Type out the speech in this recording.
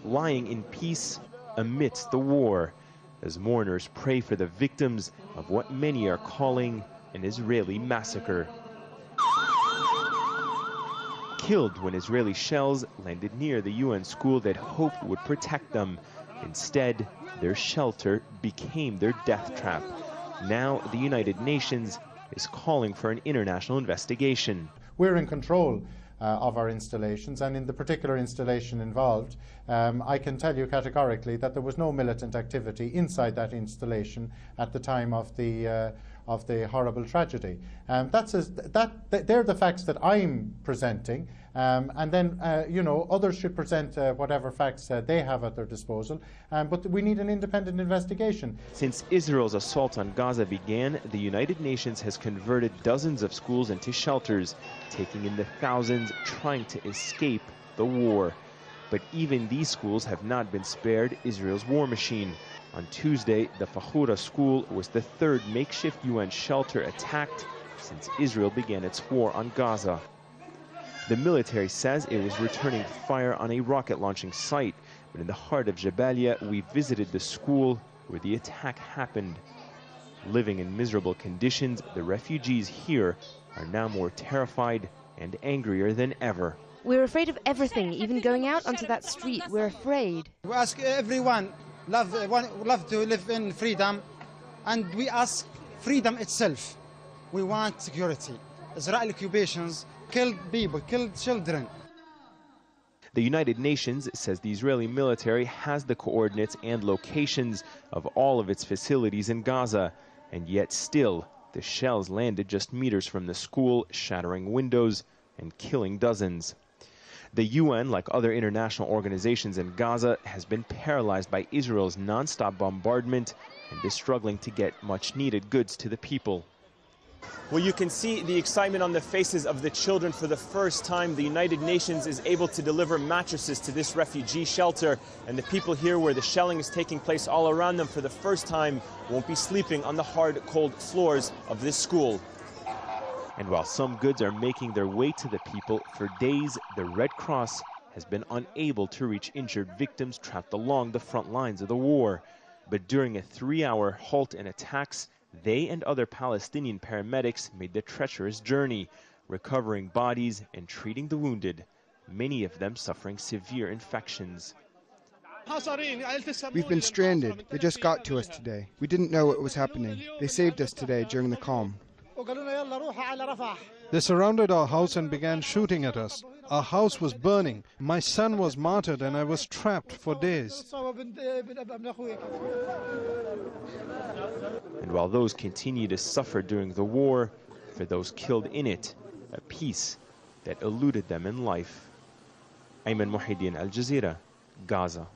lying in peace amidst the war, as mourners pray for the victims of what many are calling an Israeli massacre. Killed when Israeli shells landed near the UN school that hoped would protect them. Instead, their shelter became their death trap. Now the United Nations is calling for an international investigation. We're in control of our installations, and in the particular installation involved, I can tell you categorically that there was no militant activity inside that installation at the time of the horrible tragedy. They're the facts that I'm presenting, and then others should present whatever facts they have at their disposal. But we need an independent investigation. Since Israel's assault on Gaza began, the United Nations has converted dozens of schools into shelters, taking in the thousands trying to escape the war. But even these schools have not been spared Israel's war machine. On Tuesday, the Fahura school was the third makeshift UN shelter attacked since Israel began its war on Gaza. The military says it was returning fire on a rocket launching site, but in the heart of Jabalia, we visited the school where the attack happened. Living in miserable conditions, the refugees here are now more terrified and angrier than ever. We're afraid of everything, even going out onto that street. We're afraid. We ask everyone love to live in freedom, and we ask freedom itself. We want security. Israeli occupations killed people, killed children. The United Nations says the Israeli military has the coordinates and locations of all of its facilities in Gaza, and yet still the shells landed just meters from the school, shattering windows and killing dozens. The UN, like other international organizations in Gaza, has been paralyzed by Israel's non-stop bombardment and is struggling to get much-needed goods to the people. Well, you can see the excitement on the faces of the children. For the first time, the United Nations is able to deliver mattresses to this refugee shelter, and the people here where the shelling is taking place all around them for the first time won't be sleeping on the hard, cold floors of this school. And while some goods are making their way to the people, for days the Red Cross has been unable to reach injured victims trapped along the front lines of the war. But during a 3-hour halt in attacks, they and other Palestinian paramedics made the treacherous journey, recovering bodies and treating the wounded, many of them suffering severe infections. We've been stranded. They just got to us today. We didn't know what was happening. They saved us today during the calm. They surrounded our house and began shooting at us. Our house was burning. My son was martyred and I was trapped for days. And while those continue to suffer during the war, for those killed in it, a peace that eluded them in life. Ayman Muhyiddin, Al Jazeera, Gaza.